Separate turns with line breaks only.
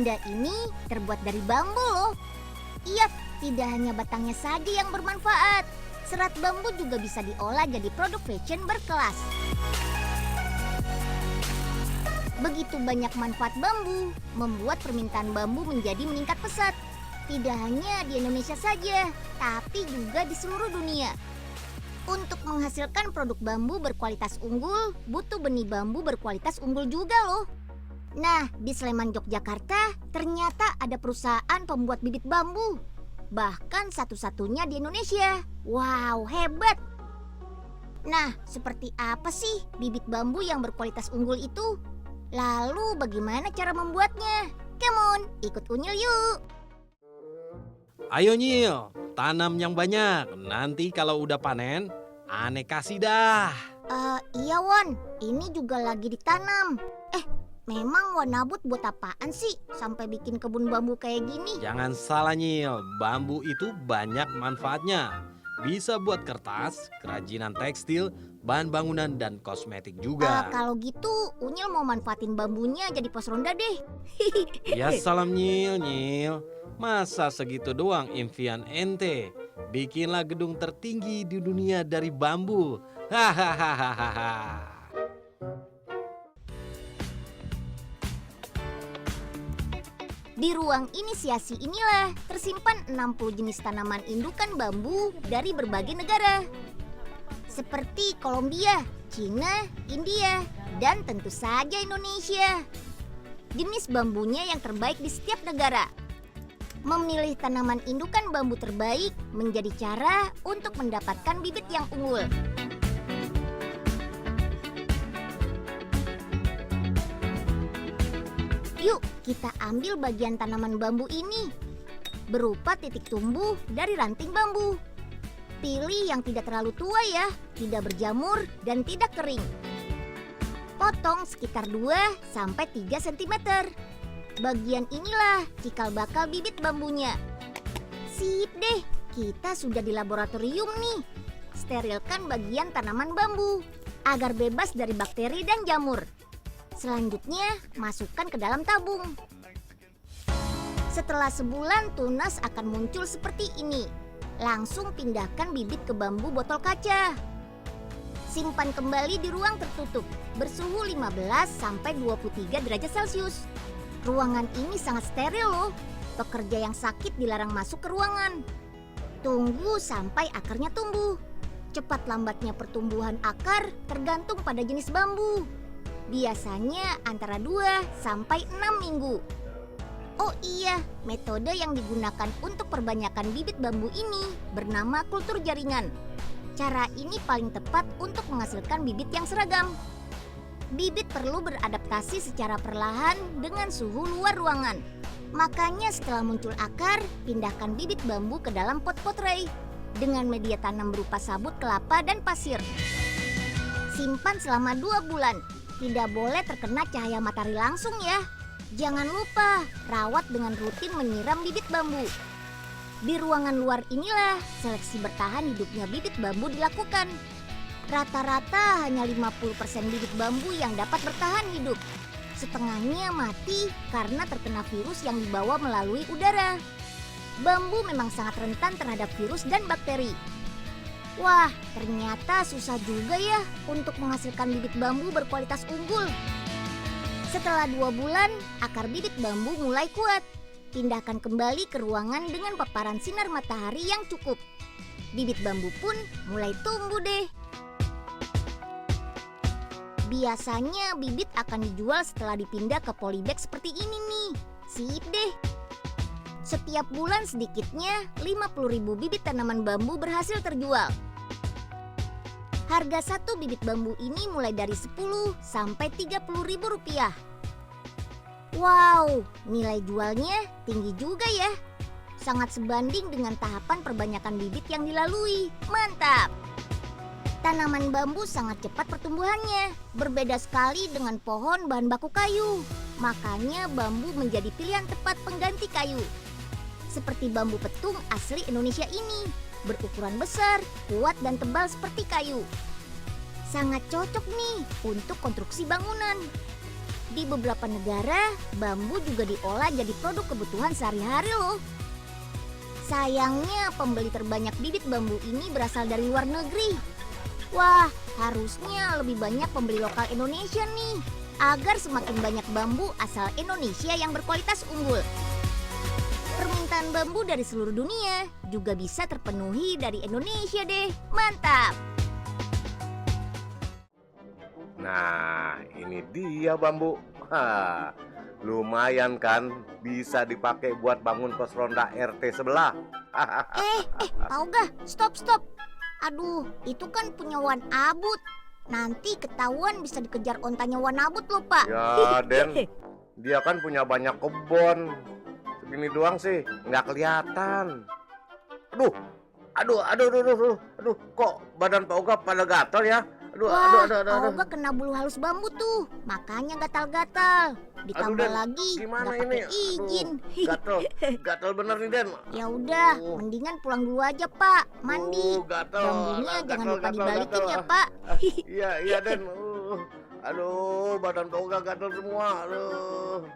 Benda ini terbuat dari bambu loh. Iya, tidak hanya batangnya saja yang bermanfaat. Serat bambu juga bisa diolah jadi produk fashion berkelas. Begitu banyak manfaat bambu, membuat permintaan bambu menjadi meningkat pesat. Tidak hanya di Indonesia saja, tapi juga di seluruh dunia. Untuk menghasilkan produk bambu berkualitas unggul, butuh benih bambu berkualitas unggul juga loh. Nah, di Sleman, Yogyakarta, ternyata ada perusahaan pembuat bibit bambu. Bahkan satu-satunya di Indonesia. Wow, hebat! Nah, seperti apa sih bibit bambu yang berkualitas unggul itu? Lalu bagaimana cara membuatnya? Come on, ikut Unyil yuk!
Ayo Nyil, tanam yang banyak. Nanti kalau udah panen, Ane kasih dah.
Iya Wan, ini juga lagi ditanam. Memang Wan Nabut buat apaan sih sampai bikin kebun bambu kayak gini?
Jangan salah Nyil, bambu itu banyak manfaatnya. Bisa buat kertas, kerajinan tekstil, bahan bangunan, dan kosmetik juga.
Kalau gitu, Unyil mau manfaatin bambunya jadi pos ronda deh.
Ya salam Nyil. Masa segitu doang impian ente? Bikinlah gedung tertinggi di dunia dari bambu. Hahaha.
Di ruang inisiasi inilah tersimpan 60 jenis tanaman indukan bambu dari berbagai negara. Seperti Kolombia, Cina, India, dan tentu saja Indonesia. Jenis bambunya yang terbaik di setiap negara. Memilih tanaman indukan bambu terbaik menjadi cara untuk mendapatkan bibit yang unggul. Yuk, kita ambil bagian tanaman bambu ini. Berupa titik tumbuh dari ranting bambu. Pilih yang tidak terlalu tua ya, tidak berjamur dan tidak kering. Potong sekitar 2-3 cm. Bagian inilah cikal bakal bibit bambunya. Sip deh, kita sudah di laboratorium nih. Sterilkan bagian tanaman bambu agar bebas dari bakteri dan jamur. Selanjutnya, masukkan ke dalam tabung. Setelah sebulan, tunas akan muncul seperti ini. Langsung pindahkan bibit ke bambu botol kaca. Simpan kembali di ruang tertutup, bersuhu 15-23 derajat Celcius. Ruangan ini sangat steril loh. Pekerja yang sakit dilarang masuk ke ruangan. Tunggu sampai akarnya tumbuh. Cepat lambatnya pertumbuhan akar tergantung pada jenis bambu. Biasanya antara 2-6 minggu. Oh iya, metode yang digunakan untuk perbanyakan bibit bambu ini bernama kultur jaringan. Cara ini paling tepat untuk menghasilkan bibit yang seragam. Bibit perlu beradaptasi secara perlahan dengan suhu luar ruangan. Makanya setelah muncul akar, pindahkan bibit bambu ke dalam pot tray dengan media tanam berupa sabut kelapa dan pasir. Simpan selama 2 bulan. Tidak boleh terkena cahaya matahari langsung ya. Jangan lupa rawat dengan rutin menyiram bibit bambu. Di ruangan luar inilah seleksi bertahan hidupnya bibit bambu dilakukan. Rata-rata hanya 50% bibit bambu yang dapat bertahan hidup. Setengahnya mati karena terkena virus yang dibawa melalui udara. Bambu memang sangat rentan terhadap virus dan bakteri. Wah, ternyata susah juga ya untuk menghasilkan bibit bambu berkualitas unggul. Setelah 2 bulan, akar bibit bambu mulai kuat. Pindahkan kembali ke ruangan dengan paparan sinar matahari yang cukup. Bibit bambu pun mulai tumbuh deh. Biasanya bibit akan dijual setelah dipindah ke polybag seperti ini nih. Sip deh. Setiap bulan sedikitnya 50.000 bibit tanaman bambu berhasil terjual. Harga satu bibit bambu ini mulai dari 10-30 ribu rupiah. Wow, nilai jualnya tinggi juga ya. Sangat sebanding dengan tahapan perbanyakan bibit yang dilalui. Mantap! Tanaman bambu sangat cepat pertumbuhannya, berbeda sekali dengan pohon bahan baku kayu. Makanya bambu menjadi pilihan tepat pengganti kayu. Seperti bambu petung asli Indonesia ini, berukuran besar, kuat dan tebal seperti kayu. Sangat cocok nih untuk konstruksi bangunan. Di beberapa negara, bambu juga diolah jadi produk kebutuhan sehari-hari loh. Sayangnya pembeli terbanyak bibit bambu ini berasal dari luar negeri. Wah, harusnya lebih banyak pembeli lokal Indonesia nih, agar semakin banyak bambu asal Indonesia yang berkualitas unggul. Permintaan bambu dari seluruh dunia juga bisa terpenuhi dari Indonesia deh. Mantap!
Nah, ini dia bambu. Lumayan kan, bisa dipakai buat bangun pos ronda RT sebelah.
Tahu gak? Stop. Aduh, itu kan punya Wan Abut. Nanti ketahuan bisa dikejar ontanya Wan Abut loh, Pak.
Ya, Den, dia kan punya banyak kebun. Segini doang sih, nggak kelihatan. Aduh, kok badan Pak Oga pada gatal ya?
Wah, Pak Oga kena bulu halus bambu tuh, makanya gatal-gatal. Ditambah
Den,
lagi
gimana
nggak pakai
ini?
izin.
Gatal bener nih, Den.
Ya udah, mendingan pulang dulu aja, Pak. Mandi.
Gatal.
Bambunya jangan lupa dibalikin ya, Pak.
Iya, Den. Aduh, badan Pak Oga gatal semua. Aduh.